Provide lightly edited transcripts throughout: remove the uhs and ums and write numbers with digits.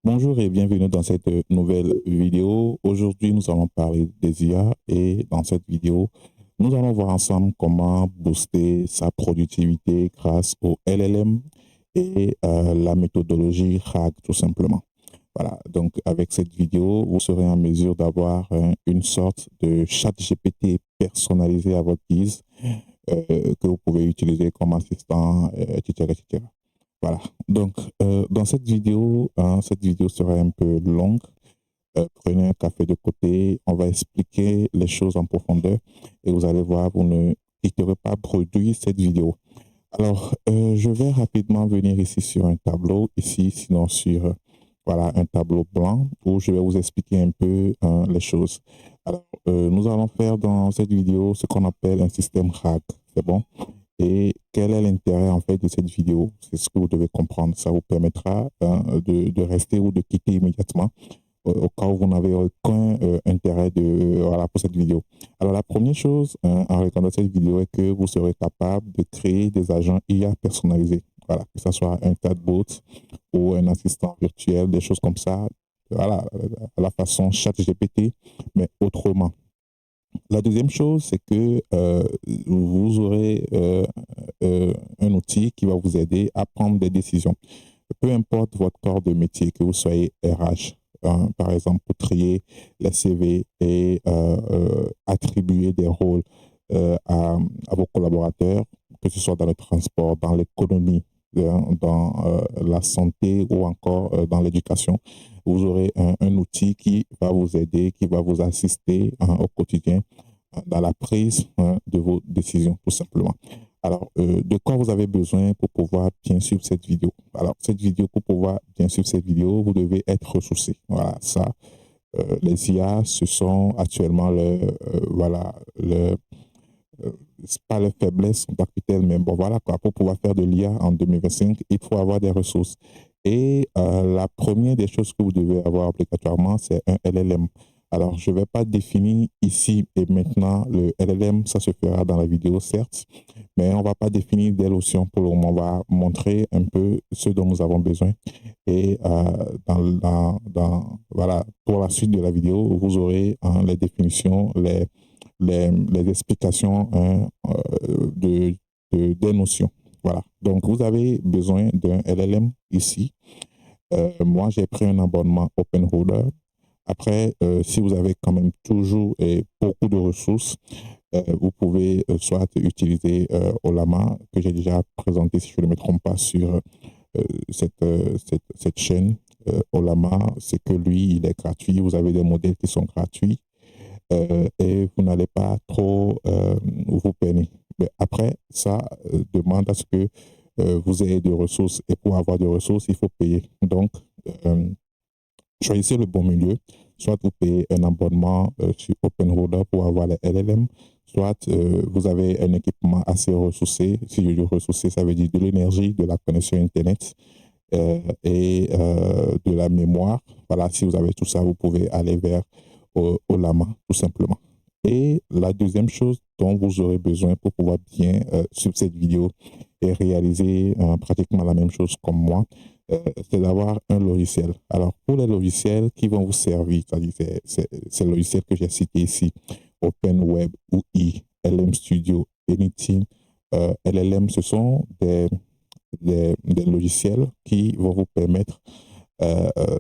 Bonjour et bienvenue dans cette nouvelle vidéo. Aujourd'hui, nous allons parler des IA et dans cette vidéo, nous allons voir ensemble comment booster sa productivité grâce au LLM et la méthodologie RAG tout simplement. Voilà, donc avec cette vidéo, vous serez en mesure d'avoir une sorte de chat GPT personnalisé à votre guise que vous pouvez utiliser comme assistant, etc., etc. Voilà. Donc, dans cette vidéo sera un peu longue. Prenez un café de côté. On va expliquer les choses en profondeur et vous allez voir, vous ne quitterez pas produit cette vidéo. Alors, je vais rapidement venir ici sur un tableau, ici, sinon sur voilà, un tableau blanc où je vais vous expliquer un peu les choses. Alors, nous allons faire dans cette vidéo ce qu'on appelle un système RAG. C'est bon? Et quel est l'intérêt en fait de cette vidéo? C'est ce que vous devez comprendre. Ça vous permettra de rester ou de quitter immédiatement au cas où vous n'avez aucun intérêt voilà, pour cette vidéo. Alors la première chose en regardant cette vidéo est que vous serez capable de créer des agents IA personnalisés. Voilà, que ce soit un chatbot ou un assistant virtuel, des choses comme ça. Voilà, à la façon ChatGPT, mais autrement. La deuxième chose, c'est que vous aurez un outil qui va vous aider à prendre des décisions. Peu importe votre corps de métier, que vous soyez RH, par exemple, pour trier les CV et attribuer des rôles à vos collaborateurs, que ce soit dans le transport, dans l'économie, dans la santé ou encore dans l'éducation. Vous aurez un outil qui va vous aider, qui va vous assister au quotidien dans la prise de vos décisions, tout simplement. Alors, de quoi vous avez besoin pour pouvoir bien suivre cette vidéo? Alors, cette vidéo, pour pouvoir bien suivre cette vidéo, vous devez être ressourcé. Voilà, ça, les IA, ce sont actuellement voilà, c'est pas leur faiblesse en tant que telle, mais bon, voilà, quoi, pour pouvoir faire de l'IA en 2025, il faut avoir des ressources. Et la première des choses que vous devez avoir obligatoirement, c'est un LLM. Alors, je ne vais pas définir ici et maintenant le LLM, ça se fera dans la vidéo, certes, mais on ne va pas définir des notions pour le moment. On va montrer un peu ce dont nous avons besoin. Et voilà, pour la suite de la vidéo, vous aurez les définitions, les explications des notions. Voilà. Donc, vous avez besoin d'un LLM ici. Moi, j'ai pris un abonnement OpenRoller. Après, si vous avez quand même toujours beaucoup de ressources, vous pouvez soit utiliser Olama, que j'ai déjà présenté, si je ne me trompe pas, sur cette chaîne. Olama, c'est que lui, il est gratuit. Vous avez des modèles qui sont gratuits et vous n'allez pas trop vous peiner. Mais après, ça demande à ce que vous ayez des ressources et pour avoir des ressources, il faut payer. Donc, euh, choisissez le bon milieu. Soit vous payez un abonnement sur OpenRoader pour avoir les LLM, soit vous avez un équipement assez ressourcé. Si je dis ressourcé, ça veut dire de l'énergie, de la connexion Internet et de la mémoire. Voilà, si vous avez tout ça, vous pouvez aller vers Olama, tout simplement. Et la deuxième chose dont vous aurez besoin pour pouvoir bien suivre cette vidéo et réaliser pratiquement la même chose comme moi, c'est d'avoir un logiciel. Alors, pour les logiciels qui vont vous servir, c'est-à-dire ces logiciels que j'ai cités ici, OpenWeb, UI, LM Studio, Anything, LLM, ce sont des logiciels qui vont vous permettre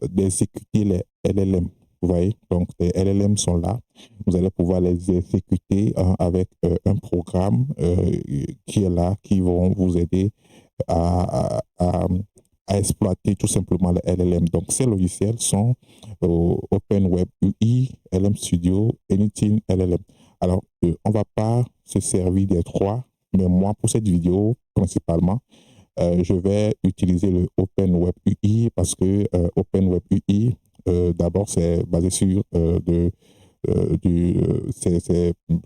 d'exécuter les LLM. Vous voyez, donc les LLM sont là. Vous allez pouvoir les exécuter avec un programme qui est là, qui vont vous aider à, à, à exploiter tout simplement les LLM. Donc, ces logiciels sont OpenWeb UI, LM Studio, Anything LLM. Alors, on ne va pas se servir des trois, mais moi, pour cette vidéo, principalement, je vais utiliser le OpenWeb UI parce que OpenWeb UI, d'abord, c'est basé sur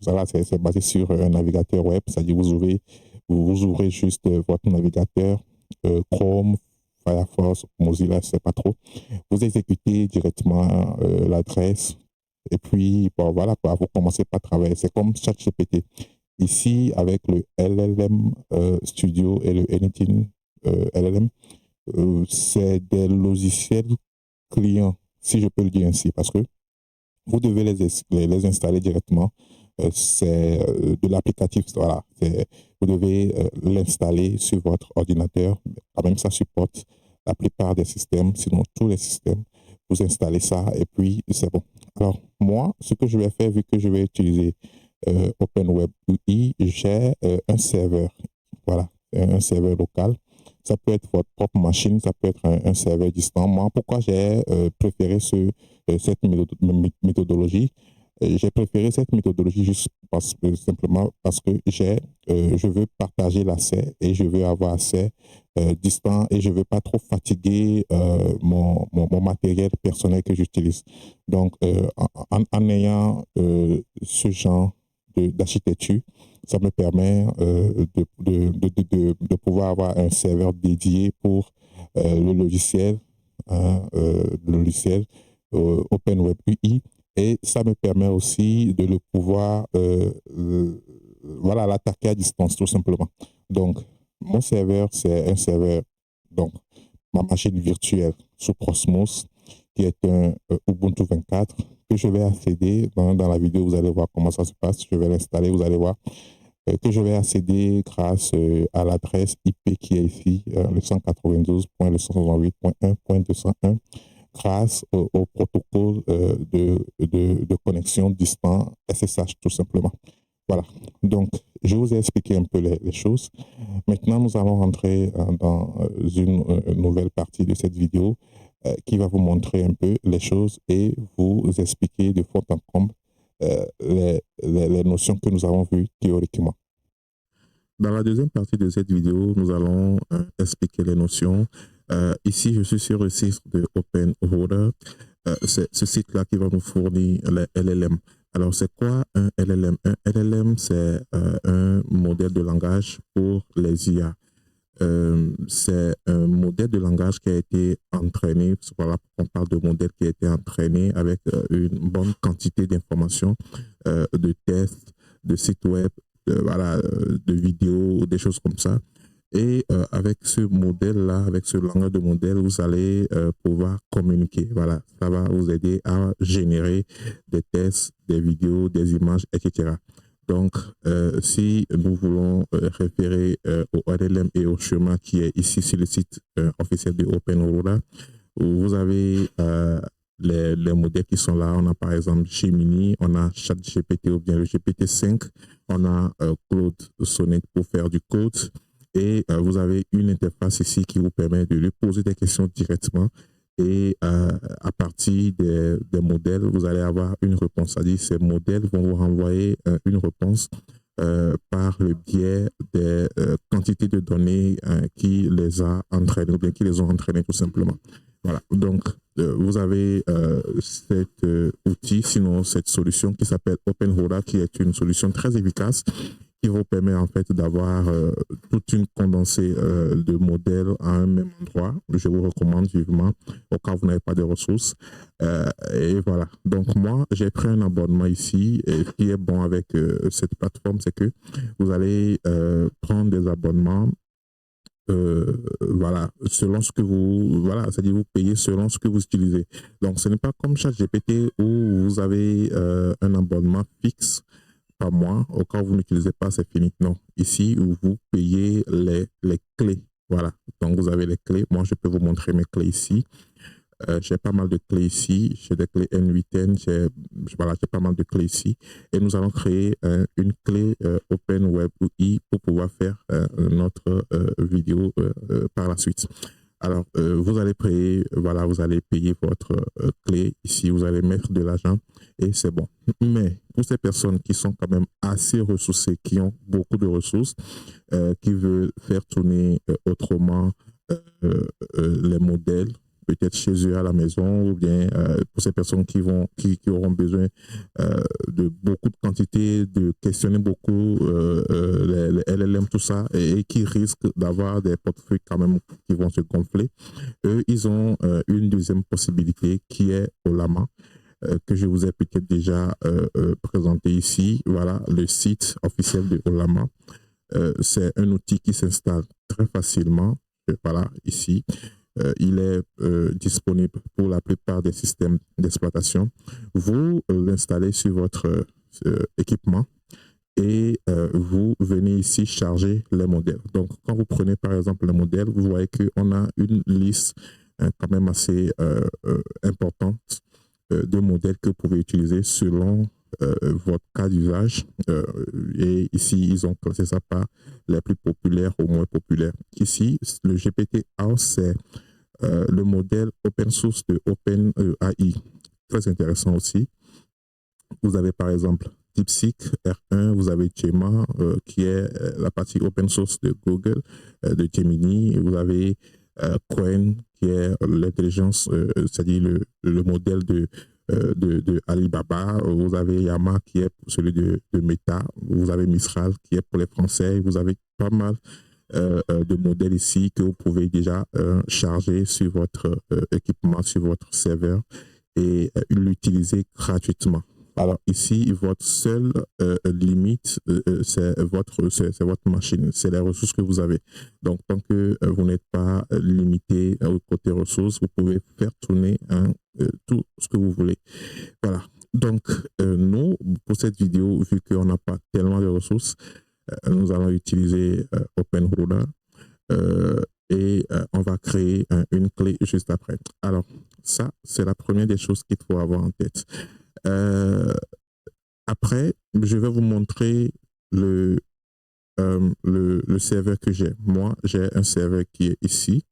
voilà, c'est basé sur un navigateur web, c'est-à-dire vous ouvrez juste votre navigateur Chrome, Firefox, Mozilla, je ne sais pas trop. Vous exécutez directement l'adresse et puis bon, voilà, quoi, vous commencez par travailler. C'est comme ChatGPT. Ici, avec le LLM Studio et le Anything LLM, c'est des logiciels clients, si je peux le dire ainsi, parce que vous devez les installer directement. C'est de l'applicatif, voilà. Vous devez l'installer sur votre ordinateur. Quand même, ça supporte la plupart des systèmes, sinon tous les systèmes. Vous installez ça et puis c'est bon. Alors, moi, ce que je vais faire, vu que je vais utiliser OpenWeb UI, j'ai un serveur. Voilà, un serveur local. Ça peut être votre propre machine, ça peut être un serveur distant. Moi, pourquoi j'ai préféré cette méthodologie? J'ai préféré cette méthodologie juste simplement parce que je veux partager l'accès et je veux avoir accès distant et je ne veux pas trop fatiguer mon matériel personnel que j'utilise. Donc, en ayant ce genre d'architecture, ça me permet de pouvoir avoir un serveur dédié pour le logiciel, OpenWeb UI, et ça me permet aussi de le pouvoir voilà, l'attaquer à distance tout simplement. Donc, mon serveur, c'est un serveur, donc ma machine virtuelle sous Cosmos, qui est un Ubuntu 24, que je vais accéder dans la vidéo. Vous allez voir comment ça se passe. Je vais l'installer, vous allez voir que je vais accéder grâce à l'adresse IP qui est ici, le 192.168.1.201, grâce au protocole de connexion distant SSH tout simplement. Voilà, donc je vous ai expliqué un peu les choses. Maintenant, nous allons rentrer dans une nouvelle partie de cette vidéo qui va vous montrer un peu les choses et vous expliquer de fond en comble les notions que nous avons vues théoriquement. Dans la deuxième partie de cette vidéo, nous allons expliquer les notions. Ici, je suis sur le site de OpenRouter. C'est ce site-là qui va nous fournir les LLM. Alors, c'est quoi un LLM? Un LLM, c'est un modèle de langage pour les IA. C'est un modèle de langage qui a été entraîné, voilà, on parle de modèle qui a été entraîné avec une bonne quantité d'informations, de tests, de sites web, voilà, de vidéos, des choses comme ça. Et avec ce modèle-là, avec ce langage de modèle, vous allez pouvoir communiquer. Voilà, ça va vous aider à générer des tests, des vidéos, des images, etc. Donc, si nous voulons référer au LLM et au chemin qui est ici sur le site officiel de OpenRouter, vous avez les modèles qui sont là. On a par exemple Gemini, on a ChatGPT ou bien le GPT-5, on a Claude Sonnet pour faire du code. Et vous avez une interface ici qui vous permet de lui poser des questions directement. Et à partir des modèles, vous allez avoir une réponse. C'est-à-dire ces modèles vont vous renvoyer une réponse par le biais des quantités de données qui les a entraînés, ou bien qui les ont entraînés tout simplement. Voilà, donc vous avez cet outil, sinon cette solution qui s'appelle OpenRouter, qui est une solution très efficace qui vous permet en fait d'avoir toute une condensée de modèles à un même endroit. Je vous recommande vivement au cas où vous n'avez pas de ressources. Et voilà. Donc moi, j'ai pris un abonnement ici. Et ce qui est bon avec cette plateforme, c'est que vous allez prendre des abonnements voilà, selon ce que vous, voilà, c'est-à-dire vous payez selon ce que vous utilisez. Donc, ce n'est pas comme ChatGPT où vous avez un abonnement fixe par mois. Au cas où vous n'utilisez pas, c'est fini. Non, ici, vous payez les clés. Voilà, donc vous avez les clés. Moi, je peux vous montrer mes clés ici. J'ai pas mal de clés ici, j'ai des clés N8N, voilà, j'ai pas mal de clés ici. Et nous allons créer une clé OpenWeb UI pour pouvoir faire notre vidéo par la suite. Alors, vous allez payer, voilà, vous allez payer votre clé ici, vous allez mettre de l'argent et c'est bon. Mais pour ces personnes qui sont quand même assez ressourcées, qui ont beaucoup de ressources, qui veulent faire tourner autrement les modèles, peut-être chez eux à la maison, ou bien pour ces personnes qui auront besoin de beaucoup de quantité, de questionner beaucoup les LLM, tout ça, et qui risquent d'avoir des portefeuilles quand même qui vont se gonfler. Eux, ils ont une deuxième possibilité qui est Ollama, que je vous ai peut-être déjà présenté ici. Voilà, le site officiel de Ollama. C'est un outil qui s'installe très facilement. Voilà, ici. il est disponible pour la plupart des systèmes d'exploitation. Vous l'installez sur votre équipement et vous venez ici charger les modèles. Donc, quand vous prenez par exemple le modèle, vous voyez qu'on a une liste quand même assez importante de modèles que vous pouvez utiliser selon votre cas d'usage. Et ici, ils ont classé ça par les plus populaires au moins populaires. Ici, le GPT-House, c'est le modèle open source de OpenAI. Très intéressant aussi. Vous avez par exemple DeepSeek R1, vous avez Gemma, qui est la partie open source de Google, de Gemini. Vous avez Qwen, qui est l'intelligence, c'est-à-dire le modèle de Alibaba. Vous avez Yama, qui est celui de Meta. Vous avez Mistral, qui est pour les Français. Vous avez pas mal de modèles ici que vous pouvez déjà charger sur votre équipement, sur votre serveur et l'utiliser gratuitement. Alors ici, votre seule limite, c'est votre machine, c'est les ressources que vous avez. Donc, tant que vous n'êtes pas limité au côté ressources, vous pouvez faire tourner tout ce que vous voulez. Voilà. Donc, nous, pour cette vidéo, vu qu'on n'a pas tellement de ressources, nous allons utiliser OpenRuler et on va créer une clé juste après. Alors, ça, c'est la première des choses qu'il faut avoir en tête. Après, je vais vous montrer le serveur que j'ai. Moi, j'ai un serveur qui est ici.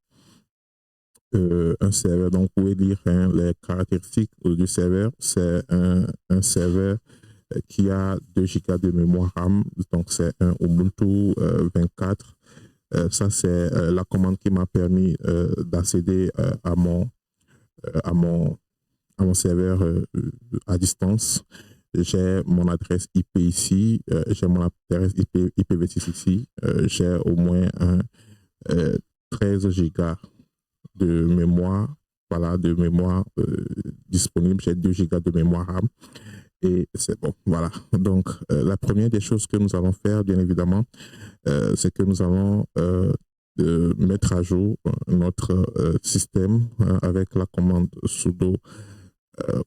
Un serveur, donc vous pouvez lire les caractéristiques du serveur. C'est un serveur qui a 2 Go de mémoire RAM. Donc, c'est un Ubuntu 24. Ça, c'est la commande qui m'a permis d'accéder à mon serveur à distance. J'ai mon adresse IP ici, j'ai mon adresse IPv6 ici, j'ai au moins 13 gigas de mémoire, voilà, de mémoire disponible, j'ai 2 gigas de mémoire RAM et c'est bon, voilà. Donc, la première des choses que nous allons faire, bien évidemment, c'est que nous allons mettre à jour notre système avec la commande sudo.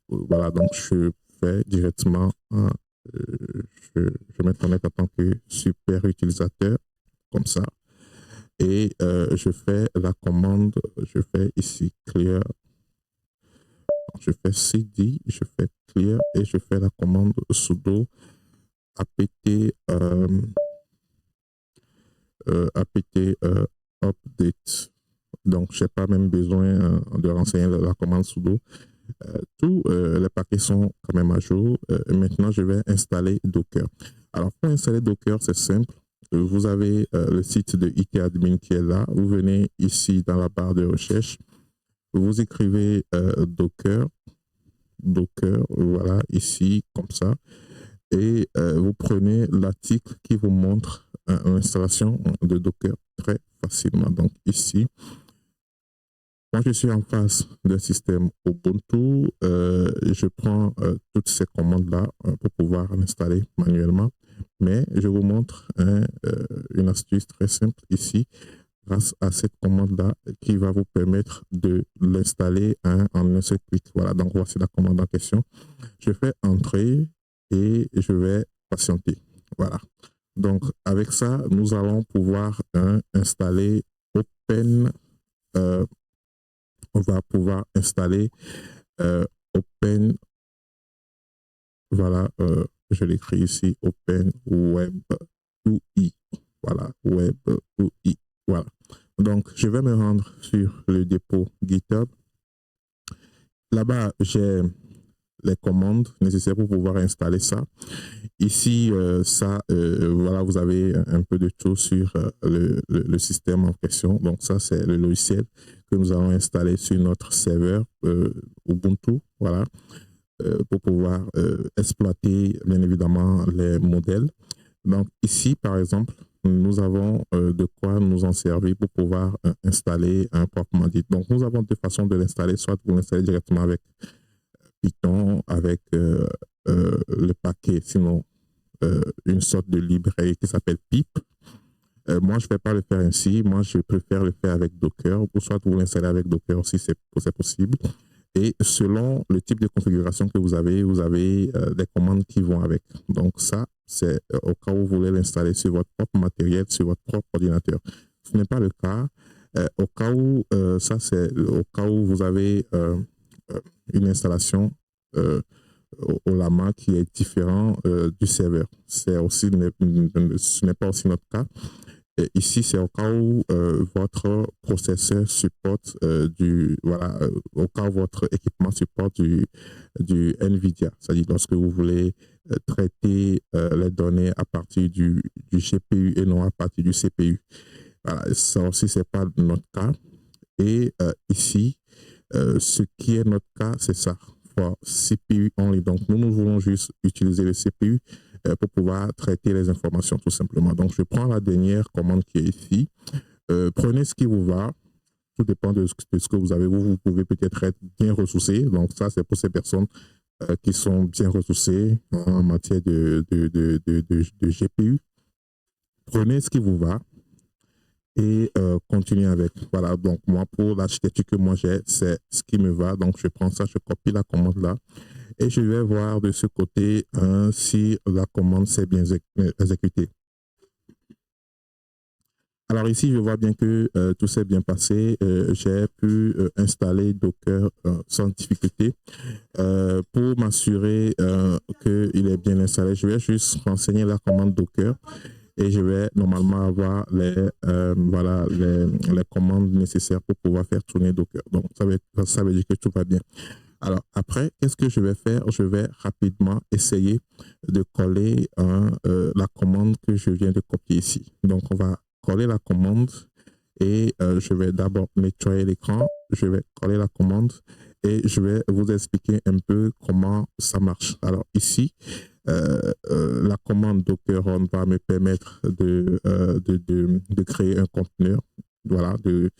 Voilà, donc je fais directement, je me connecte en tant que super utilisateur, comme ça, et je fais la commande, je fais ici clear, je fais cd, je fais clear et je fais la commande sudo apt update. Donc, je n'ai pas même besoin de renseigner la commande sudo. Tous les paquets sont quand même à jour. Maintenant, je vais installer Docker. Alors, pour installer Docker, c'est simple. Vous avez le site de ITadmin qui est là. Vous venez ici dans la barre de recherche. Vous écrivez Docker, voilà, ici, comme ça. Et vous prenez l'article qui vous montre l'installation de Docker très facilement. Donc, ici, moi, je suis en face d'un système Ubuntu. Je prends toutes ces commandes-là pour pouvoir l'installer manuellement. Mais je vous montre une astuce très simple ici, grâce à cette commande-là, qui va vous permettre de l'installer en un seul clic. Voilà, donc voici la commande en question. Je fais entrer et je vais patienter. Voilà. Donc, avec ça, nous allons pouvoir installer Open. On va pouvoir installer Open, voilà, je l'écris ici, Open Web UI, voilà, Web UI, voilà. Donc, je vais me rendre sur le dépôt GitHub. Là-bas, j'ai les commandes nécessaires pour pouvoir installer ça. Ici, voilà, vous avez un peu de tout sur le système en question. Donc, ça, c'est le logiciel que nous allons installer sur notre serveur Ubuntu, voilà, pour pouvoir exploiter, bien évidemment, les modèles. Donc, ici, par exemple, nous avons de quoi nous en servir pour pouvoir installer un proprement dit. Donc, nous avons deux façons de l'installer. Soit vous l'installez directement avec Python, avec le paquet, sinon une sorte de librairie qui s'appelle pip. Moi, je ne vais pas le faire ainsi. Moi, je préfère le faire avec Docker, ou soit vous l'installez avec Docker si c'est possible. Et selon le type de configuration que vous avez des commandes qui vont avec. Donc ça, c'est au cas où vous voulez l'installer sur votre propre matériel, sur votre propre ordinateur. Ce n'est pas le cas. Au cas où, ça c'est au cas où vous avez une installation au Lama qui est différent du serveur. Ce n'est pas aussi notre cas. Et ici, c'est au cas où votre processeur supporte au cas où votre équipement supporte du NVIDIA. C'est-à-dire lorsque vous voulez traiter les données à partir du GPU et non à partir du CPU. Voilà, ça aussi, ce n'est pas notre cas. Et ici, ce qui est notre cas, c'est ça. CPU only. Donc, nous voulons juste utiliser le CPU pour pouvoir traiter les informations tout simplement. Donc, je prends la dernière commande qui est ici. Prenez ce qui vous va. Tout dépend de ce que vous avez. Vous pouvez peut-être être bien ressourcé. Donc, ça, c'est pour ces personnes qui sont bien ressourcées en matière de GPU. Prenez ce qui vous va et continuez avec. Voilà, donc moi, pour l'architecture que moi j'ai, c'est ce qui me va. Donc, je prends ça, je copie la commande là et je vais voir de ce côté si la commande s'est bien exécutée. Alors ici, je vois bien que tout s'est bien passé. J'ai pu installer Docker sans difficulté. Pour m'assurer qu'il est bien installé, je vais juste renseigner la commande Docker. Et je vais normalement avoir les commandes nécessaires pour pouvoir faire tourner Docker. Donc, ça veut dire que tout va bien. Alors, après, qu'est-ce que je vais faire? Je vais rapidement essayer de coller la commande que je viens de copier ici. Donc, on va coller la commande et je vais d'abord nettoyer l'écran. Je vais coller la commande et je vais vous expliquer un peu comment ça marche. Alors, ici, la commande Docker Run va me permettre de créer un conteneur, voilà, de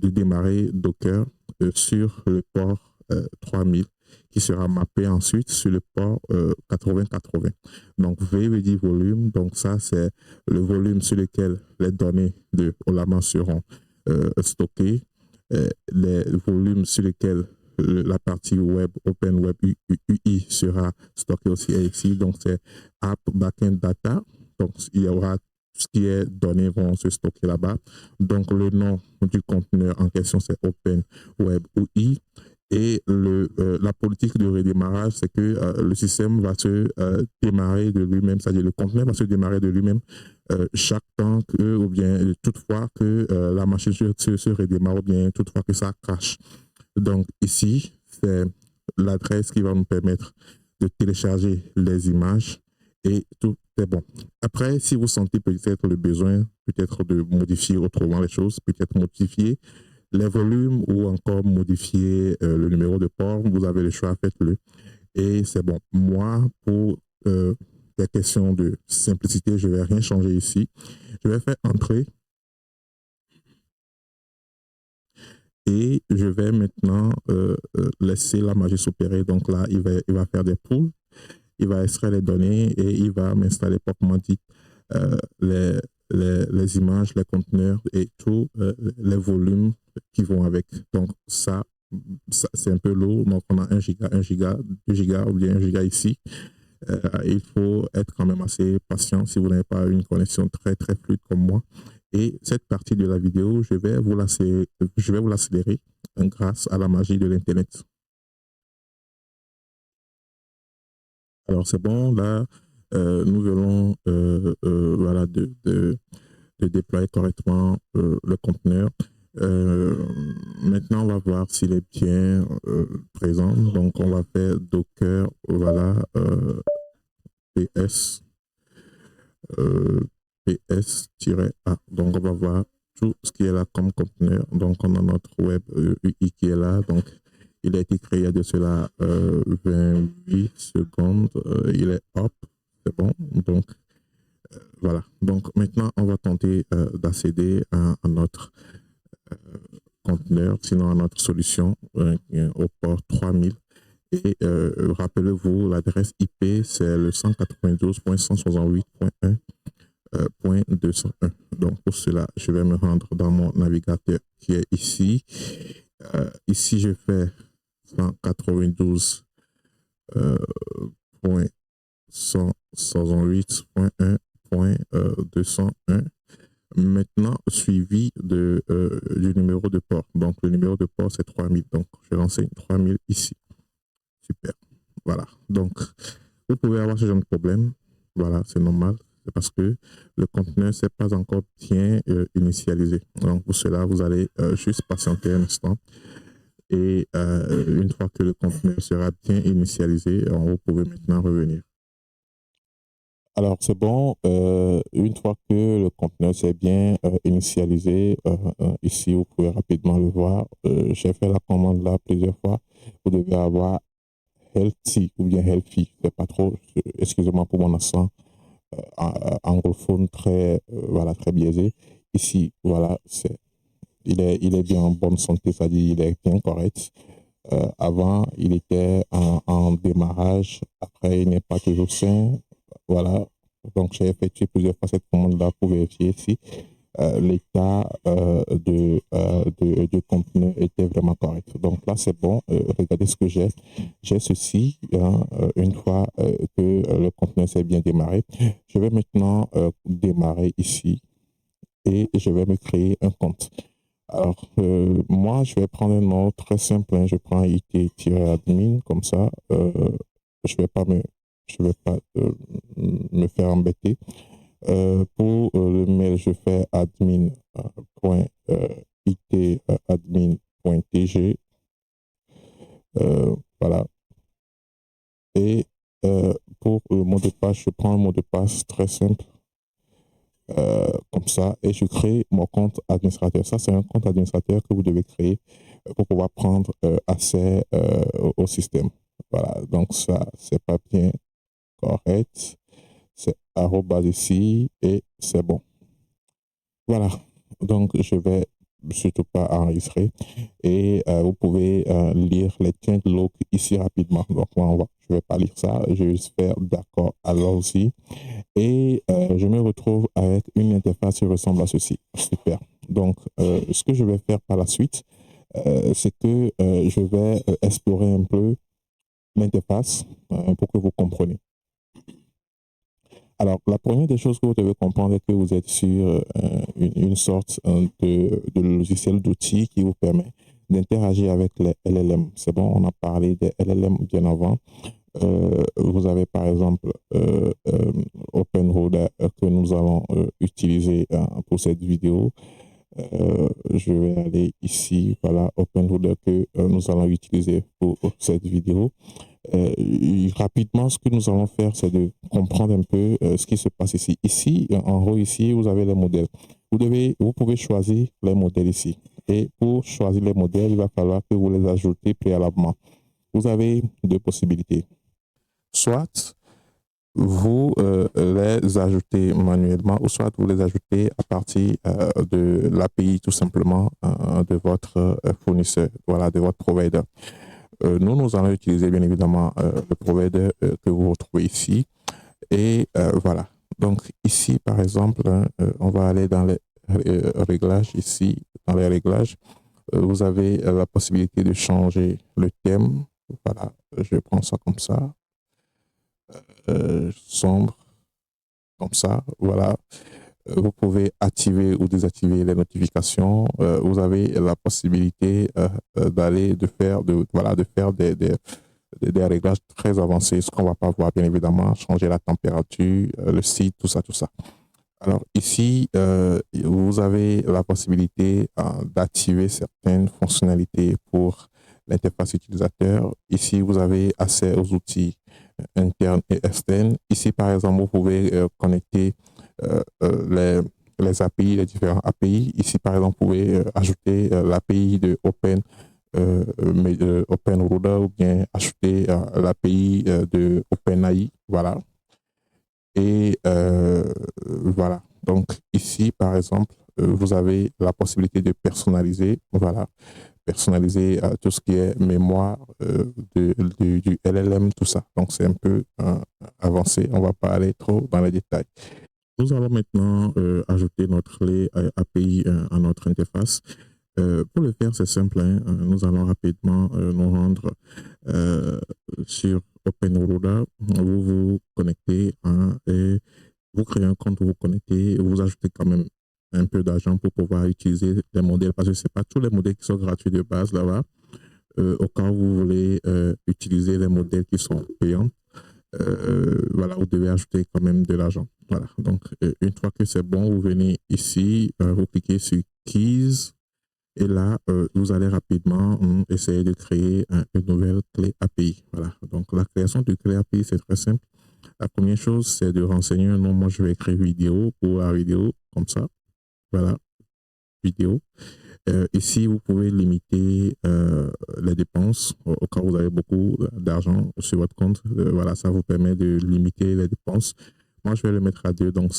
démarrer Docker sur le port 3000 qui sera mappé ensuite sur le port 8080. Donc V veut dire volume, donc ça c'est le volume sur lequel les données de Olama seront stockées, les volumes sur lesquels la partie web, Open Web UI sera stockée aussi ici. Donc, c'est App Backend Data. Donc, il y aura tout ce qui est données vont se stocker là-bas. Donc, le nom du conteneur en question, c'est Open Web UI. Et la politique de redémarrage, c'est que le système va se démarrer de lui-même, c'est-à-dire le conteneur va se démarrer de lui-même chaque temps que, ou bien toutefois que la machine se redémarre, ou bien toutefois que ça crache. Donc ici, c'est l'adresse qui va nous permettre de télécharger les images et tout est bon. Après, si vous sentez peut-être le besoin peut-être de modifier autrement les choses, peut-être modifier les volumes ou encore modifier le numéro de port, vous avez le choix, faites-le. Et c'est bon. Moi, pour des questions de simplicité, je ne vais rien changer ici. Je vais faire entrer. Et je vais maintenant laisser la magie s'opérer. Donc là, il va faire des poules, il va extraire les données et il va m'installer proprement dit les images, les conteneurs et tous les volumes qui vont avec. Donc ça c'est un peu lourd. Donc on a 1 giga, 1 giga, 2 gigas ou bien 1 giga ici. Il faut être quand même assez patient si vous n'avez pas une connexion très très fluide comme moi. Et cette partie de la vidéo, je vais vous l'accélérer grâce à la magie de l'Internet. Alors c'est bon, là, nous venons voilà, de déployer correctement le conteneur. Maintenant, on va voir s'il est bien présent. Donc, on va faire Docker, voilà, PS. PS-A. Donc, on va voir tout ce qui est là comme conteneur. Donc, on a notre web UI qui est là. Donc, il a été créé de cela 28 secondes. Il est hop. C'est bon. Donc, voilà. Donc, maintenant, on va tenter d'accéder à notre conteneur, sinon à notre solution au port 3000. Et rappelez-vous, l'adresse IP, c'est le 192.168.1.201. Donc, pour cela, je vais me rendre dans mon navigateur qui est ici. Ici, je fais 192.168.1.201. Maintenant, suivi du numéro de port. Donc, le numéro de port, c'est 3000. Donc, je renseigne 3000 ici. Super. Voilà. Donc, vous pouvez avoir ce genre de problème. Voilà, c'est normal. C'est parce que le conteneur ne s'est pas encore bien initialisé. Donc, pour cela, vous allez juste patienter un instant. Et une fois que le conteneur sera bien initialisé, vous pouvez maintenant revenir. Alors, c'est bon. Une fois que le conteneur s'est bien initialisé, ici, vous pouvez rapidement le voir. J'ai fait la commande là plusieurs fois. Vous devez avoir healthy ou bien healthy. C'est pas trop, excusez-moi pour mon accent anglophone très, voilà, très biaisé. Ici, voilà, il est bien en bonne santé, c'est-à-dire il est bien correct. Avant, il était en démarrage. Après, il n'est pas toujours sain. Voilà. Donc, j'ai effectué plusieurs fois cette commande-là pour vérifier si l'état de conteneur était vraiment correct. Donc là, c'est bon. Regardez ce que j'ai. J'ai ceci. Hein, une fois que le conteneur s'est bien démarré, je vais maintenant démarrer ici et je vais me créer un compte. Alors, moi, je vais prendre un nom très simple. Hein. Je prends IT-admin comme ça. Je vais pas me faire embêter. Pour le mail, je fais admin.itadmin.tg. Voilà. Et pour le mot de passe, je prends un mot de passe très simple. Comme ça, et je crée mon compte administrateur. Ça, c'est un compte administrateur que vous devez créer pour pouvoir prendre accès au système. Voilà, donc ça, c'est pas bien correct. C'est arobase ici et c'est bon. Voilà, donc je vais surtout pas enregistrer et vous pouvez lire les change log ici rapidement. Donc, je vais pas lire ça, je vais juste faire d'accord, allons-y. Et je me retrouve avec une interface qui ressemble à ceci. Super. Donc, ce que je vais faire par la suite, c'est que je vais explorer un peu l'interface pour que vous compreniez. Alors, la première des choses que vous devez comprendre est que vous êtes sur une sorte de logiciel d'outil qui vous permet d'interagir avec les LLM. C'est bon, on a parlé des LLM bien avant. Vous avez par exemple OpenRouter que nous allons utiliser pour cette vidéo. Je vais aller ici, voilà, OpenRouter que nous allons utiliser pour cette vidéo. Rapidement, ce que nous allons faire, c'est de comprendre un peu ce qui se passe ici. Ici, en haut, ici, vous avez les modèles. Vous pouvez choisir les modèles ici. Et pour choisir les modèles, il va falloir que vous les ajoutez préalablement. Vous avez deux possibilités. Soit vous les ajoutez manuellement, ou soit vous les ajoutez à partir de l'API tout simplement de votre fournisseur, voilà, de votre provider. Nous allons utiliser bien évidemment le provider que vous retrouvez ici. Et voilà. Donc ici, par exemple, on va aller dans les réglages ici, dans les réglages. Vous avez la possibilité de changer le thème. Voilà, je prends ça comme ça. Sombre, comme ça, voilà. Vous pouvez activer ou désactiver les notifications. Vous avez la possibilité de faire des réglages très avancés, ce qu'on ne va pas voir bien évidemment, changer la température, le site, tout ça, tout ça. Alors ici, vous avez la possibilité d'activer certaines fonctionnalités pour l'interface utilisateur. Ici, vous avez accès aux outils internes et externes. Ici, par exemple, vous pouvez connecter les API, les différents API. Ici, par exemple, vous pouvez ajouter l'API de OpenRouter ou bien ajouter l'API de OpenAI. Voilà. Et voilà. Donc ici, par exemple, vous avez la possibilité de personnaliser. Voilà. Personnaliser tout ce qui est mémoire du LLM, tout ça. Donc c'est un peu avancé. On ne va pas aller trop dans les détails. Nous allons maintenant ajouter notre clé API à notre interface. Pour le faire, c'est simple, hein. Nous allons rapidement nous rendre sur OpenRoader. Vous vous connectez et vous créez un compte, vous vous connectez, vous ajoutez quand même un peu d'argent pour pouvoir utiliser les modèles, parce que ce n'est pas tous les modèles qui sont gratuits de base là-bas. Au cas où vous voulez utiliser les modèles qui sont payants, voilà, vous devez ajouter quand même de l'argent. Voilà, donc une fois que c'est bon, vous venez ici, vous cliquez sur Keys, et là, vous allez rapidement essayer de créer une nouvelle clé API. Voilà, donc la création de clé API, c'est très simple. La première chose, c'est de renseigner un nom. Moi, je vais écrire vidéo pour la vidéo, comme ça. Voilà, vidéo. Ici, vous pouvez limiter les dépenses au cas où vous avez beaucoup d'argent sur votre compte. Voilà, ça vous permet de limiter les dépenses. Moi, je vais le mettre à 2. Donc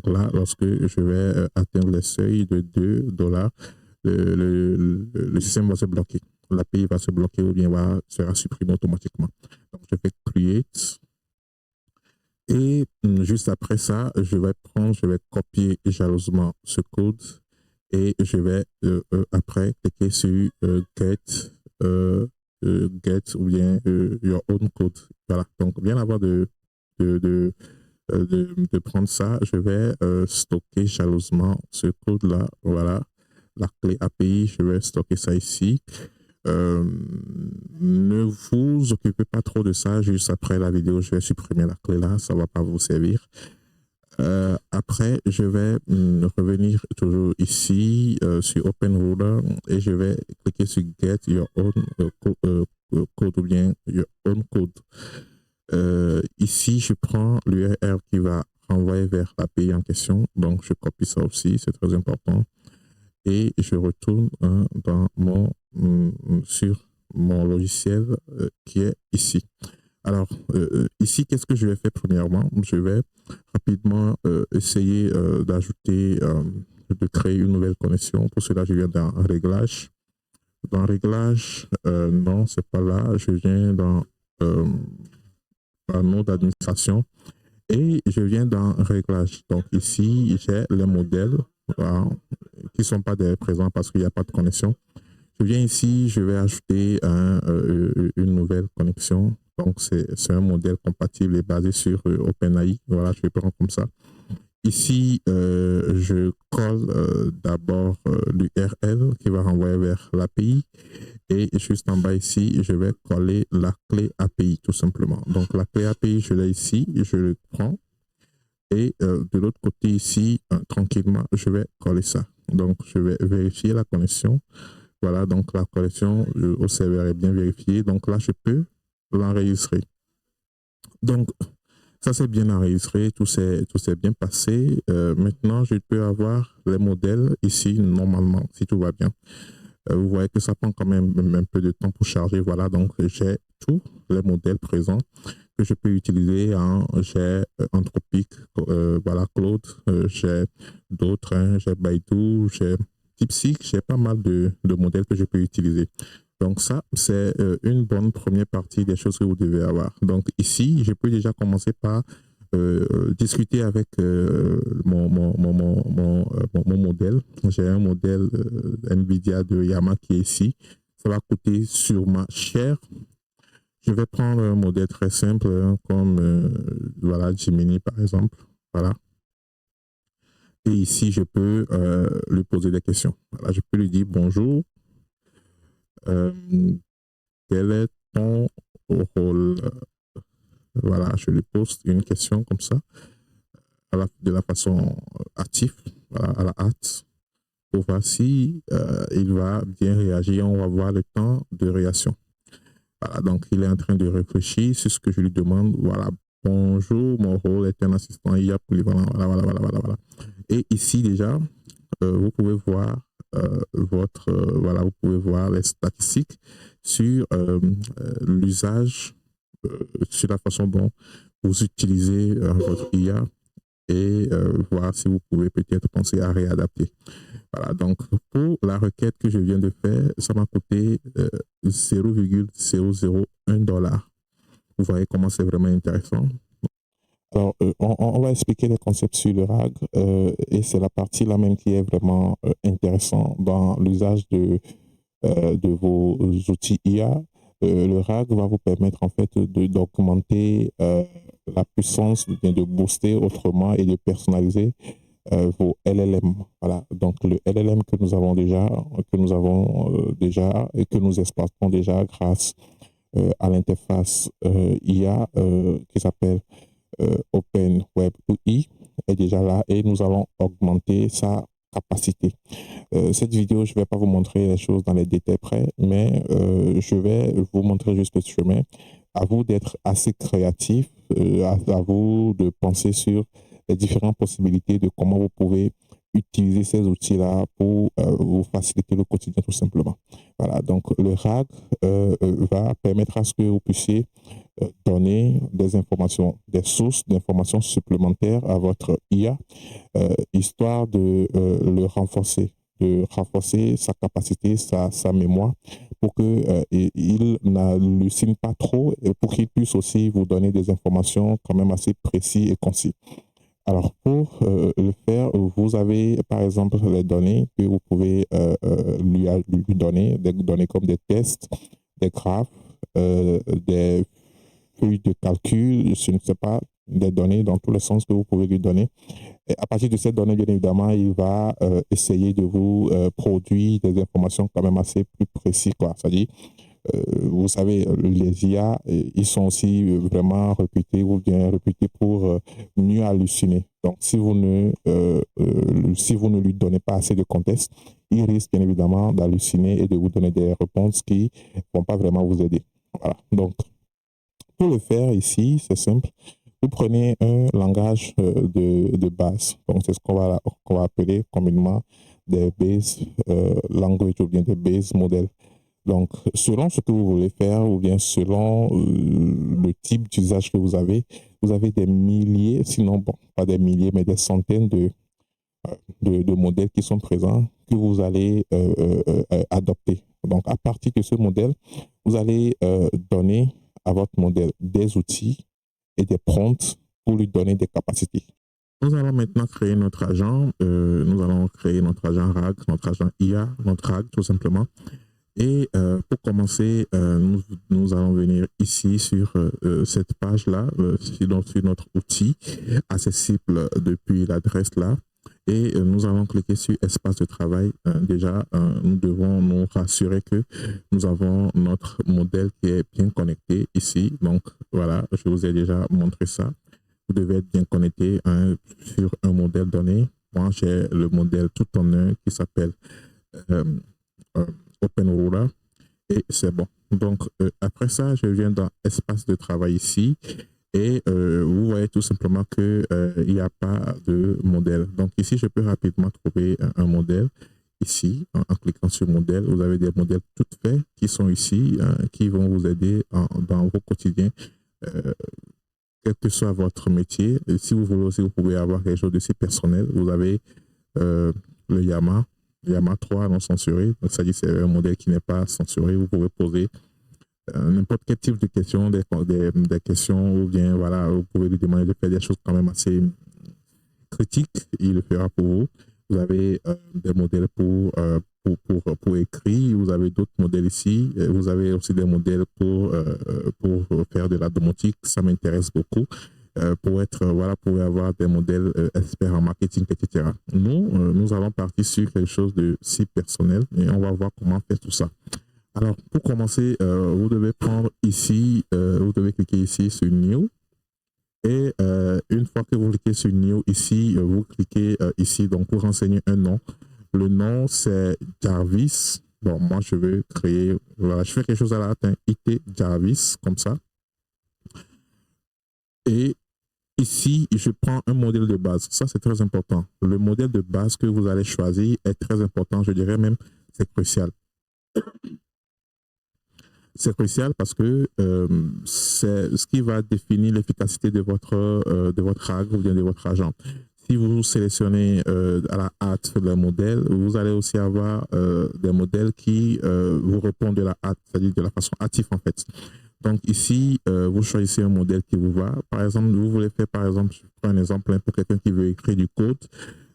là, lorsque je vais atteindre le seuil de $2, le système va se bloquer. L'API va se bloquer ou bien sera supprimé automatiquement. Donc, je vais create. Et juste après ça, je vais copier jalousement ce code et je vais après cliquer sur get ou bien your own code. Voilà. Donc, bien avant de, de prendre ça, je vais stocker jalousement ce code-là. Voilà. La clé API, je vais stocker ça ici. Ne vous occupez pas trop de ça. Juste après la vidéo, je vais supprimer la clé là. Ça ne va pas vous servir. Après, je vais revenir toujours ici sur OpenRoader et je vais cliquer sur Get Your Own Code ou bien Your Own Code. Ici, je prends l'URL qui va renvoyer vers l'API en question. Donc, je copie ça aussi, c'est très important. Et je retourne sur mon logiciel qui est ici. Alors, ici, qu'est-ce que je vais faire premièrement? Je vais rapidement essayer d'ajouter, de créer une nouvelle connexion. Pour cela, je viens dans Réglages. Dans Réglages, non, c'est pas là. Je viens dans Panneau d'administration et je viens dans Réglages. Donc ici, j'ai les modèles qui ne sont pas présents parce qu'il n'y a pas de connexion. Je viens ici, je vais ajouter une nouvelle connexion. Donc, c'est un modèle compatible et basé sur OpenAI. Voilà, je vais prendre comme ça. Ici, je colle d'abord l'URL qui va renvoyer vers l'API. Et juste en bas ici, je vais coller la clé API tout simplement. Donc, la clé API, je l'ai ici, je le prends. Et de l'autre côté ici, tranquillement, je vais coller ça. Donc, je vais vérifier la connexion. Voilà, donc la connexion au serveur est bien vérifiée. Donc là, je peux l'enregistrer. Donc, ça c'est bien enregistré, tout s'est bien passé. Maintenant, je peux avoir les modèles ici, normalement, si tout va bien. Vous voyez que ça prend quand même un peu de temps pour charger. Voilà, donc j'ai tous les modèles présents que je peux utiliser. J'ai Anthropic, voilà, Claude, j'ai d'autres, hein, j'ai Baidu, j'ai DeepSeek, j'ai pas mal de modèles que je peux utiliser. Donc ça, c'est une bonne première partie des choses que vous devez avoir. Donc ici, je peux déjà commencer par discuter avec mon modèle. J'ai un modèle NVIDIA de Yama qui est ici. Ça va coûter sûrement cher. Je vais prendre un modèle très simple hein, comme voilà, Gemini par exemple. Voilà. Et ici, je peux lui poser des questions. Voilà, je peux lui dire bonjour. Quel est ton rôle? Voilà, je lui pose une question comme ça, de la façon active, voilà, à la hâte, pour voir si il va bien réagir. On va voir le temps de réaction. Voilà, donc il est en train de réfléchir sur ce que je lui demande. Voilà, bonjour, mon rôle est un assistant IA polyvalent. Voilà. Et ici déjà, vous pouvez voir voilà, vous pouvez voir les statistiques sur l'usage, sur la façon dont vous utilisez votre IA et voir si vous pouvez peut-être penser à réadapter. Voilà, donc pour la requête que je viens de faire, ça m'a coûté $0,001. Vous voyez comment c'est vraiment intéressant. Alors, on va expliquer les concepts sur le RAG et c'est la partie là même qui est vraiment intéressante dans l'usage de vos outils IA. Le RAG va vous permettre en fait d'augmenter la puissance, de booster autrement et de personnaliser vos LLM. Voilà. Donc le LLM que nous avons déjà et que nous exploitons déjà grâce à l'interface IA qui s'appelle OpenWebUI est déjà là et nous allons augmenter sa capacité. Cette vidéo, je ne vais pas vous montrer les choses dans les détails près, mais je vais vous montrer juste le chemin. À vous d'être assez créatif, à vous de penser sur les différentes possibilités de comment vous pouvez utiliser ces outils-là pour vous faciliter le quotidien tout simplement. Voilà, donc le RAG va permettre à ce que vous puissiez donner des informations, des sources d'informations supplémentaires à votre IA, histoire de le renforcer, de renforcer sa capacité, sa mémoire, pour qu'il n'hallucine pas trop et pour qu'il puisse aussi vous donner des informations quand même assez précises et concises. Alors, pour le faire, vous avez par exemple les données que vous pouvez lui donner, des données comme des tests, des graphes, des feuilles de calcul, je ne sais pas, des données dans tous les sens que vous pouvez lui donner. Et à partir de ces données, bien évidemment, il va essayer de vous produire des informations quand même assez plus précises, quoi. C'est-à-dire, vous savez, les IA, ils sont aussi vraiment réputés ou bien réputés pour mieux halluciner. Donc, si vous ne lui donnez pas assez de contexte, il risque bien évidemment d'halluciner et de vous donner des réponses qui ne vont pas vraiment vous aider. Voilà. Donc, pour le faire ici, c'est simple. Vous prenez un langage de base. Donc, c'est ce qu'on va appeler communément des base language ou bien des base modèles. Donc, selon ce que vous voulez faire ou bien selon le type d'usage que vous avez des milliers, sinon, bon, pas des milliers, mais des centaines de modèles qui sont présents que vous allez adopter. Donc, à partir de ce modèle, vous allez donner à votre modèle des outils et des prompts pour lui donner des capacités. Nous allons maintenant créer notre agent. Nous allons créer notre agent RAG, notre agent IA, notre RAG tout simplement. Et pour commencer, nous allons venir ici sur cette page-là, sur notre outil accessible depuis l'adresse là. Et nous allons cliquer sur espace de travail. Déjà, nous devons nous rassurer que nous avons notre modèle qui est bien connecté ici. Donc, voilà, je vous ai déjà montré ça. Vous devez être bien connecté sur un modèle donné. Moi, j'ai le modèle tout en un qui s'appelle OpenRuler et c'est bon. Donc, après ça, je viens dans espace de travail ici. Et vous voyez tout simplement qu'il n'y a pas de modèle. Donc ici, je peux rapidement trouver un modèle. Ici, en cliquant sur modèle, vous avez des modèles tout faits qui sont ici, qui vont vous aider dans vos quotidiens, quel que soit votre métier. Et si vous voulez aussi, vous pouvez avoir quelque chose de si personnel. Vous avez le Yama 3 non censuré. Donc, ça dit c'est un modèle qui n'est pas censuré. Vous pouvez poser n'importe quel type de questions, des questions, ou bien voilà, vous pouvez lui demander de faire des choses quand même assez critiques, il le fera pour vous. Vous avez des modèles pour écrit, vous avez d'autres modèles ici, vous avez aussi des modèles pour faire de la domotique, ça m'intéresse beaucoup. Pour avoir des modèles experts en marketing, etc. Nous allons partir sur quelque chose de si personnel et on va voir comment faire tout ça. Alors, pour commencer, vous devez prendre ici, vous devez cliquer ici sur New. Et une fois que vous cliquez sur New ici, vous cliquez ici donc pour renseigner un nom. Le nom, c'est Jarvis. Bon, moi, je veux créer, voilà, je fais quelque chose à la latin, IT Jarvis, comme ça. Et ici, je prends un modèle de base. Ça, c'est très important. Le modèle de base que vous allez choisir est très important. Je dirais même, c'est crucial. C'est crucial parce que c'est ce qui va définir l'efficacité de votre RAG ou bien de votre agent. Si vous sélectionnez à la hâte le modèle, vous allez aussi avoir des modèles qui vous répondent de la hâte, c'est-à-dire de la façon hâtive en fait. Donc ici, vous choisissez un modèle qui vous va. Par exemple, vous voulez faire, par exemple, je prends un exemple pour quelqu'un qui veut écrire du code.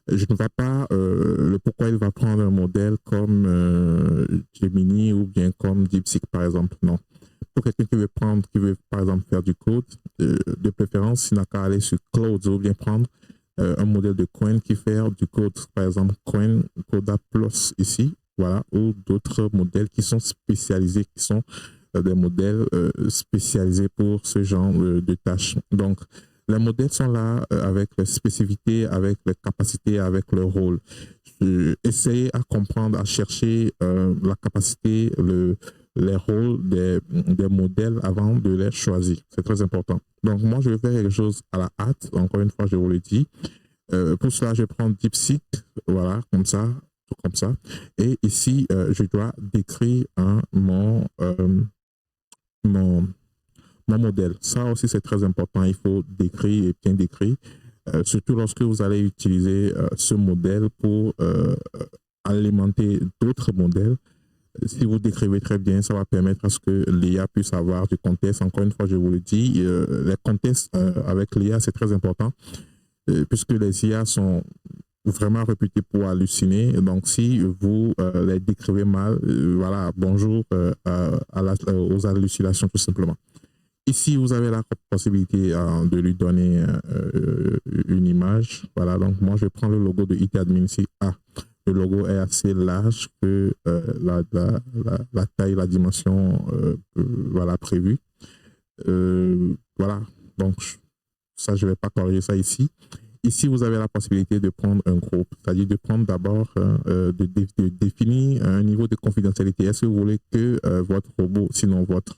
Je ne vois pas le pourquoi il va prendre un modèle comme Gemini ou bien comme DeepSeek, par exemple. Non. Pour quelqu'un qui veut, par exemple, faire du code, de préférence, il n'a qu'à aller sur Claude ou bien prendre un modèle de Coin qui fait du code, par exemple, Coin, Coda Plus ici, voilà, ou d'autres modèles qui sont spécialisés, qui sont des modèles spécialisés pour ce genre de tâches. Donc, les modèles sont là avec les spécificités, avec les capacités, avec leur rôle. Essayez à comprendre, à chercher la capacité, les rôles des modèles avant de les choisir. C'est très important. Donc, moi, je vais faire quelque chose à la hâte. Encore une fois, je vous le dis. Pour cela, je prends DeepSeek, voilà, comme ça, tout comme ça. Et ici, je dois décrire mon modèle. Ça aussi, c'est très important. Il faut décrire et bien décrire, surtout lorsque vous allez utiliser ce modèle pour alimenter d'autres modèles. Si vous décrivez très bien, ça va permettre à ce que l'IA puisse avoir du contexte. Encore une fois, je vous le dis, les contextes avec l'IA, c'est très important, puisque les IA sont vraiment réputés pour halluciner. Donc, si vous les décrivez mal, voilà, bonjour aux hallucinations, tout simplement. Ici, vous avez la possibilité de lui donner une image. Voilà, donc moi, je prends le logo de IT Admin ici. Ah, le logo est assez large que la taille, la dimension voilà, prévue. Voilà, donc ça, je ne vais pas corriger ça ici. Ici, vous avez la possibilité de prendre un groupe, c'est-à-dire de prendre d'abord, de définir un niveau de confidentialité. Est-ce que vous voulez que votre robot, sinon votre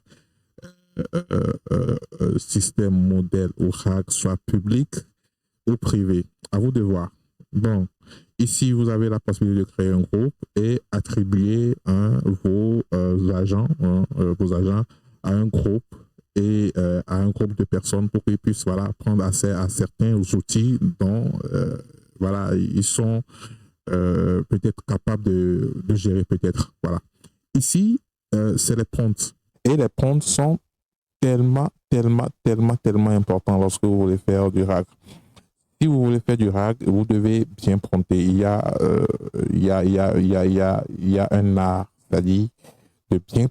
système, modèle ou RAG soit public ou privé? À vous de voir. Bon, ici, vous avez la possibilité de créer un groupe et attribuer vos agents à un groupe et à un groupe de personnes pour qu'ils puissent voilà, prendre accès à certains outils dont voilà, ils sont peut-être capables de gérer peut-être. Voilà. Ici, c'est les prompts. Et les prompts sont tellement important lorsque vous voulez faire du RAG. Si vous voulez faire du RAG, vous devez bien prompter. Il y a un art, c'est-à-dire de bien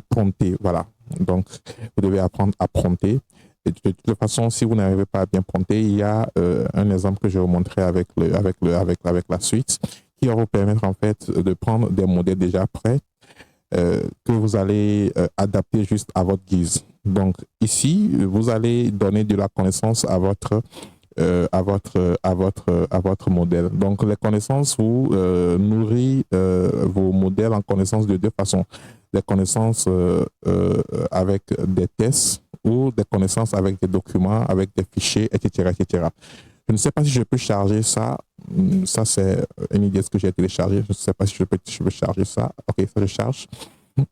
prompter, voilà. Donc, vous devez apprendre à prompter. Et de toute façon, si vous n'arrivez pas à bien prompter, il y a un exemple que je vais vous montrer avec la suite qui va vous permettre en fait de prendre des modèles déjà prêts que vous allez adapter juste à votre guise. Donc ici, vous allez donner de la connaissance à votre modèle. Donc les connaissances, vous nourrissez vos modèles en connaissances de deux façons. Des connaissances avec des tests ou des connaissances avec des documents, avec des fichiers, etc., etc. Je ne sais pas si je peux charger ça. Ça, c'est une idée que j'ai téléchargé. Je ne sais pas si je peux charger ça. OK, ça, je charge.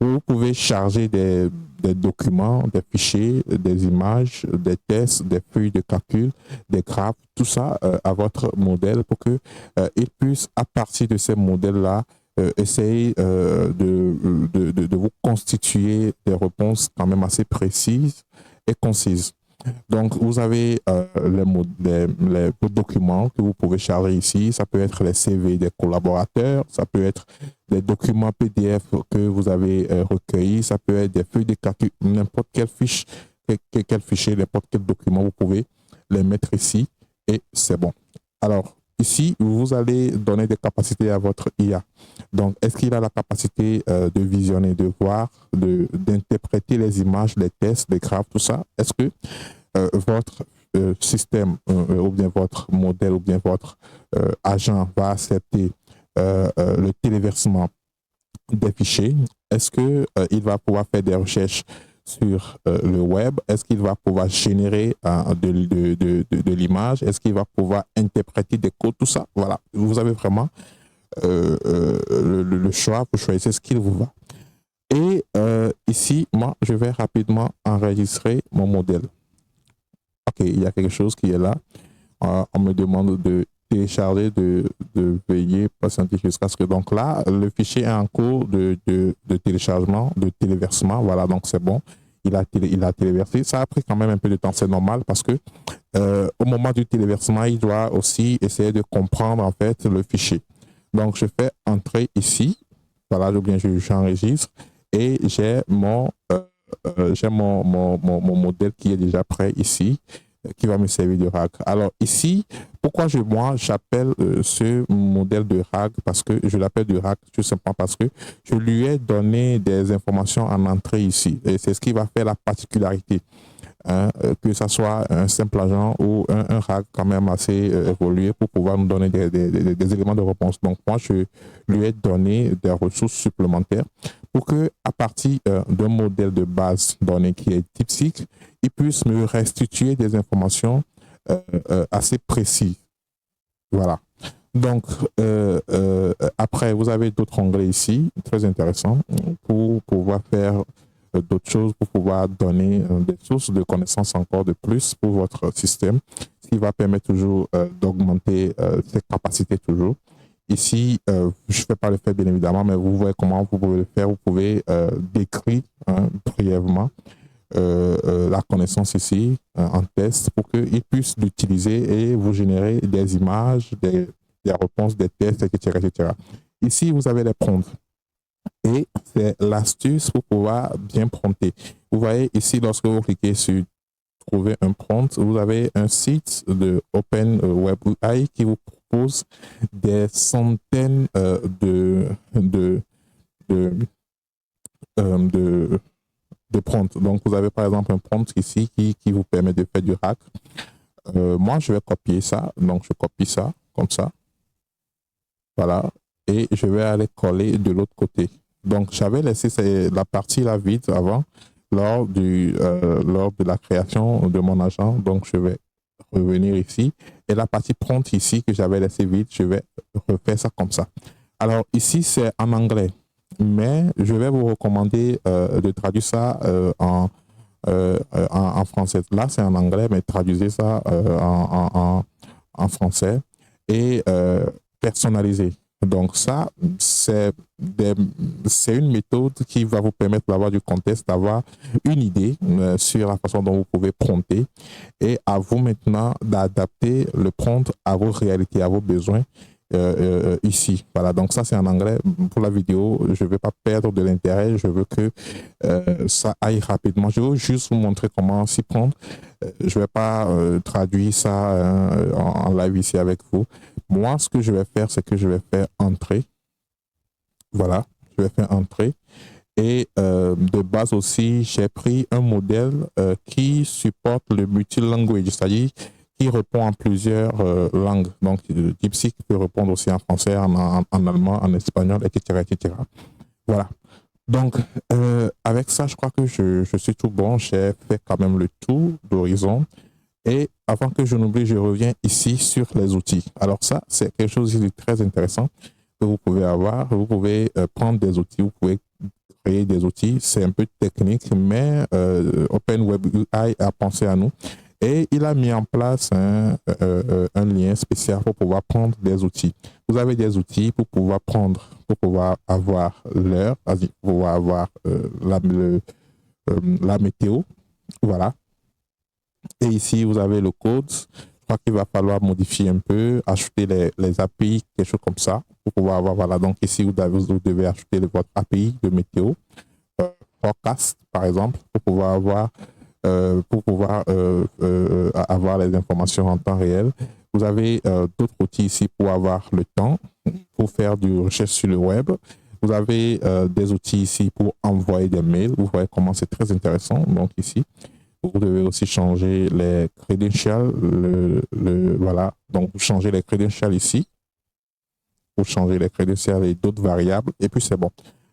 Vous pouvez charger des documents, des fichiers, des images, des tests, des feuilles de calcul, des graphes, tout ça à votre modèle pour qu'il puisse, à partir de ces modèles-là, essayer de vous constituer des réponses quand même assez précises et concises. Donc, vous avez les documents que vous pouvez charger ici. Ça peut être les CV des collaborateurs, ça peut être des documents PDF que vous avez recueillis, ça peut être des feuilles de calcul, n'importe quelle fiche, quel fichier, n'importe quel document, vous pouvez les mettre ici et c'est bon. Alors, ici, vous allez donner des capacités à votre IA. Donc, est-ce qu'il a la capacité de visionner, de voir, d'interpréter les images, les tests, les graphes, tout ça? Est-ce que votre système ou bien votre modèle ou bien votre agent va accepter le téléversement des fichiers? Est-ce qu'il va pouvoir faire des recherches sur le web? Est-ce qu'il va pouvoir générer de l'image? Est-ce qu'il va pouvoir interpréter des codes? Tout ça, voilà. Vous avez vraiment le choix pour choisir ce qu'il vous va. Et ici, moi, je vais rapidement enregistrer mon modèle. OK, il y a quelque chose qui est là. On me demande de télécharger, de veiller, patienter jusqu'à ce que... Donc là, le fichier est en cours de téléchargement, de téléversement. Voilà, donc c'est bon. il a téléversé. Ça a pris quand même un peu de temps, c'est normal parce que au moment du téléversement, il doit aussi essayer de comprendre en fait le fichier. Donc, je fais entrer ici. Voilà, ou bien j'enregistre et j'ai mon modèle qui est déjà prêt ici, qui va me servir de RAG. Alors ici, pourquoi moi j'appelle ce modèle de RAG, parce que je l'appelle de RAG tout simplement parce que je lui ai donné des informations en entrée ici. Et c'est ce qui va faire la particularité. Hein, que ce soit un simple agent ou un RAG quand même assez évolué pour pouvoir nous donner des éléments de réponse. Donc moi, je lui ai donné des ressources supplémentaires pour que à partir d'un modèle de base donné qui est DeepSeek, il puisse me restituer des informations assez précises. Voilà. Donc, après, vous avez d'autres onglets ici, très intéressants, pour pouvoir faire d'autres choses, pour pouvoir donner des sources de connaissances encore de plus pour votre système, ce qui va permettre toujours d'augmenter ses capacités toujours. Ici, je ne fais pas le faire bien évidemment, mais vous voyez comment vous pouvez le faire. Vous pouvez décrire brièvement la connaissance ici en test pour qu'il puisse l'utiliser et vous générer des images, des réponses, des tests, etc., etc. Ici, vous avez les prompts. Et c'est l'astuce pour pouvoir bien prompter. Vous voyez ici, lorsque vous cliquez sur trouver un prompt, vous avez un site de OpenWebUI qui vous propose des centaines de prompts. Donc, vous avez par exemple un prompt ici qui vous permet de faire du hack. Moi, je vais copier ça. Donc, je copie ça comme ça. Voilà. Et je vais aller coller de l'autre côté. Donc, j'avais laissé la partie là vide avant lors de la création de mon agent. Donc, je vais revenir ici. Et la partie prompt ici que j'avais laissé vide, je vais refaire ça comme ça. Alors, ici, c'est en anglais. Mais je vais vous recommander de traduire ça en français. Là, c'est en anglais, mais traduisez ça en français et personnalisé. Donc ça, c'est une méthode qui va vous permettre d'avoir du contexte, d'avoir une idée sur la façon dont vous pouvez prompter et à vous maintenant d'adapter le prompt à vos réalités, à vos besoins ici. Voilà, donc ça c'est en anglais. Pour la vidéo, je ne vais pas perdre de l'intérêt, je veux que ça aille rapidement. Je veux juste vous montrer comment s'y prendre. Je ne vais pas traduire ça en live ici avec vous. Moi, ce que je vais faire, c'est que je vais faire entrer. Voilà, je vais faire entrer. Et de base aussi, j'ai pris un modèle qui supporte le multilanguage, c'est-à-dire qui répond en plusieurs langues. Donc, DeepSeek peut répondre aussi en français, en allemand, en espagnol, etc., etc. Voilà. Donc, avec ça, je crois que je suis tout bon. J'ai fait quand même le tour d'horizon. Et avant que je n'oublie, je reviens ici sur les outils. Alors ça, c'est quelque chose de très intéressant que vous pouvez avoir. Vous pouvez prendre des outils, vous pouvez créer des outils. C'est un peu technique, mais OpenWebUI a pensé à nous. Et il a mis en place un lien spécial pour pouvoir prendre des outils. Vous avez des outils pour pouvoir prendre, pour pouvoir avoir l'heure, pour pouvoir avoir la météo. Voilà. Et ici, vous avez le code. Je crois qu'il va falloir modifier un peu, ajouter les API, quelque chose comme ça, pour pouvoir avoir, voilà. Donc ici, vous devez ajouter votre API de météo, forecast, par exemple, pour pouvoir avoir les informations en temps réel. Vous avez d'autres outils ici pour avoir le temps, pour faire du recherche sur le web. Vous avez des outils ici pour envoyer des mails. Vous voyez comment c'est très intéressant. Donc ici, vous devez aussi changer les credentials. Voilà. Donc, vous changez les credentials ici. Vous changez les credentials et d'autres variables. Et puis, c'est bon.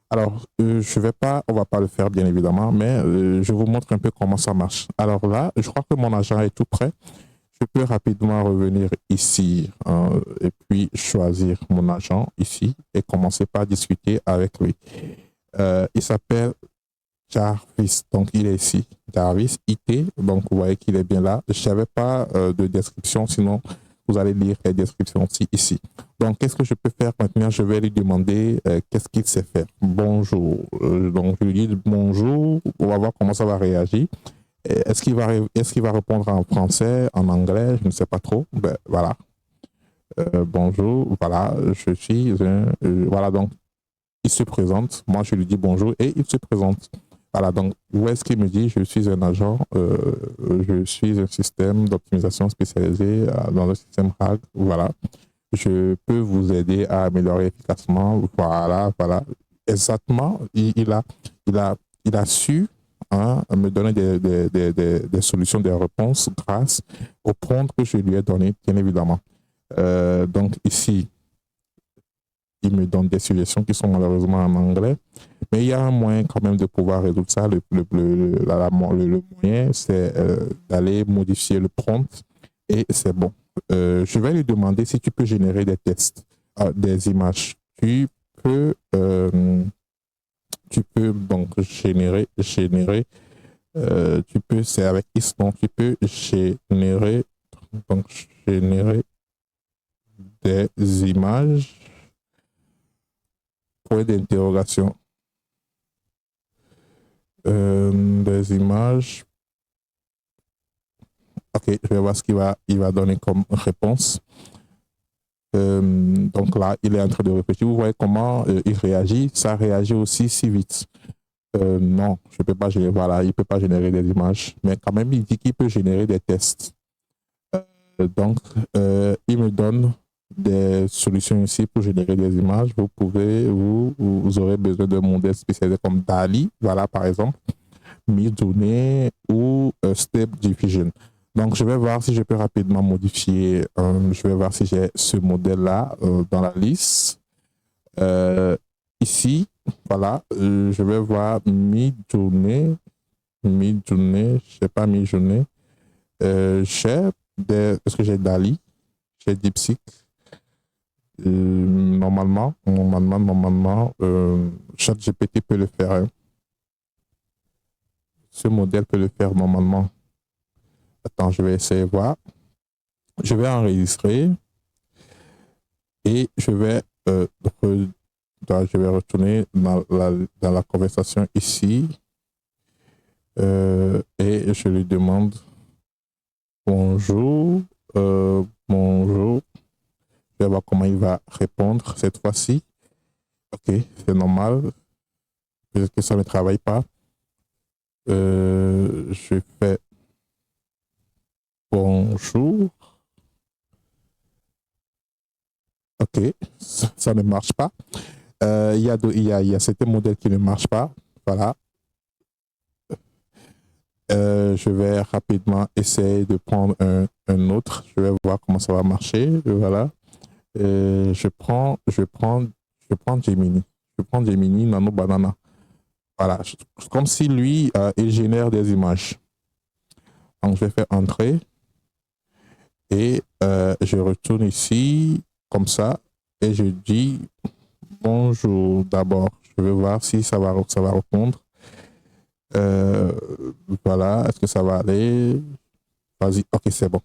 Alors, on ne va pas le faire, bien évidemment, mais je vous montre un peu comment ça marche. Alors là, je crois que mon agent est tout prêt. Je peux rapidement revenir ici et puis choisir mon agent ici et commencer par discuter avec lui. Il s'appelle Jarvis, donc il est ici. Jarvis IT, donc vous voyez qu'il est bien là. Je n'avais pas de description, sinon vous allez lire les descriptions aussi ici. Donc, qu'est-ce que je peux faire maintenant? Je vais lui demander qu'est-ce qu'il sait faire. Bonjour. Donc, je lui dis bonjour. On va voir comment ça va réagir. Est-ce qu'il va répondre en français, en anglais? Je ne sais pas trop. Ben, voilà. Bonjour. Voilà. Je suis un. Voilà. Donc, il se présente. Moi, je lui dis bonjour et il se présente. Voilà, donc, où est-ce qu'il me dit, je suis un agent, je suis un système d'optimisation spécialisé dans le système RAG. Voilà, je peux vous aider à améliorer efficacement. Voilà, voilà. Exactement, il a su me donner des solutions, des réponses grâce au prompt que je lui ai donné, bien évidemment. Donc, ici, il me donne des suggestions qui sont malheureusement en anglais, mais il y a un moyen quand même de pouvoir résoudre ça. Le moyen, c'est d'aller modifier le prompt et c'est bon. Je vais lui demander si tu peux générer des textes, des images. Tu peux donc générer, c'est avec Iston, tu peux générer des images. Point d'interrogation. Des images. Ok, je vais voir ce il va donner comme réponse. Donc là, il est en train de réfléchir. Vous voyez comment il réagit. Ça réagit aussi si vite. Non, je peux pas générer. Voilà, il peut pas générer des images. Mais quand même, il dit qu'il peut générer des tests. Donc, il me donne des solutions ici pour générer des images. Vous aurez besoin d'un modèle spécialisé comme DALL-E, voilà par exemple, Midjourney ou Step Diffusion. Donc, je vais voir si je peux rapidement modifier. Je vais voir si j'ai ce modèle-là dans la liste. Ici, voilà, je vais voir Midjourney, je sais pas Midjourney. Est-ce que j'ai DALL-E? J'ai DeepSeek. Normalement, ChatGPT peut le faire. Hein. Ce modèle peut le faire normalement. Attends, je vais essayer de voir. Je vais enregistrer et je vais retourner dans la conversation ici et je lui demande bonjour, bonjour. Je vais voir comment il va répondre cette fois-ci. Ok, c'est normal. Peut-être que ça ne travaille pas. Je fais bonjour. Ok, ça ne marche pas. Il y a certains modèles qui ne marchent pas. Voilà. Je vais rapidement essayer de prendre un autre. Je vais voir comment ça va marcher. Voilà. Je prends Gemini. Je prends Gemini Nano Banana. Voilà. Comme si lui, il génère des images. Donc, je vais faire entrer. Et je retourne ici, comme ça. Et je dis bonjour d'abord. Je vais voir si ça va répondre. Voilà. Est-ce que ça va aller? Vas-y. Ok, c'est bon.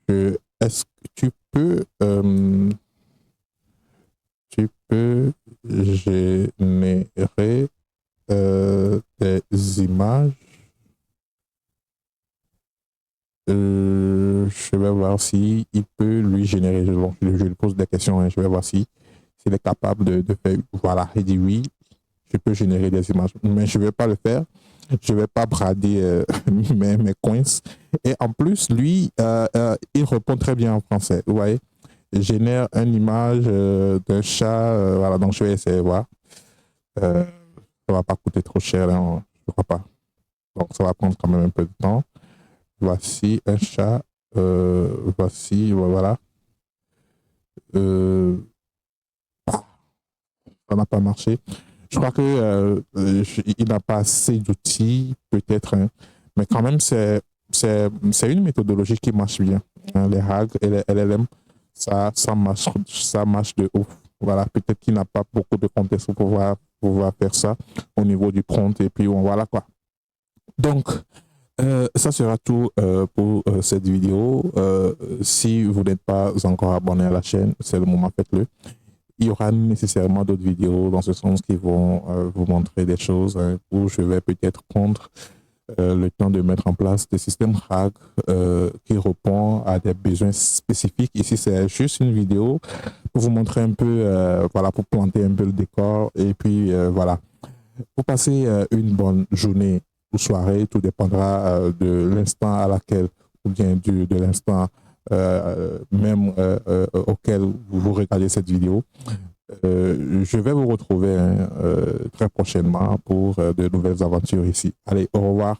Est-ce que tu peux générer des images? Je vais voir si il peut lui générer. Je lui pose des questions. Hein, je vais voir s'il est capable de faire. Voilà, il dit oui, je peux générer des images, mais je ne vais pas le faire. Je ne vais pas brader mes coins. Et en plus, lui, il répond très bien en français. Vous voyez, il génère une image d'un chat. Voilà, donc je vais essayer de voir. Ça ne va pas coûter trop cher, hein, je ne crois pas. Donc ça va prendre quand même un peu de temps. Voici un chat. Voici, voilà. Ça n'a pas marché. Je crois que il n'a pas assez d'outils, peut-être, hein. Mais quand même, c'est une méthodologie qui marche bien. Hein. Les RAG et les LLM, ça marche de ouf. Voilà, peut-être qu'il n'a pas beaucoup de contexte pour pouvoir faire ça au niveau du prompt et puis voilà quoi. Donc, Ça sera tout pour cette vidéo. Si vous n'êtes pas encore abonné à la chaîne, c'est le moment, faites-le. Il y aura nécessairement d'autres vidéos dans ce sens qui vont vous montrer des choses où je vais peut-être prendre le temps de mettre en place des systèmes RAG qui répondent à des besoins spécifiques. Ici, c'est juste une vidéo pour vous montrer un peu, voilà, pour planter un peu le décor. Et puis, voilà, pour passer une bonne journée ou soirée, tout dépendra de l'instant à laquelle, ou bien de l'instant même auquel vous regardez cette vidéo. Je vais vous retrouver très prochainement pour de nouvelles aventures ici. Allez, au revoir.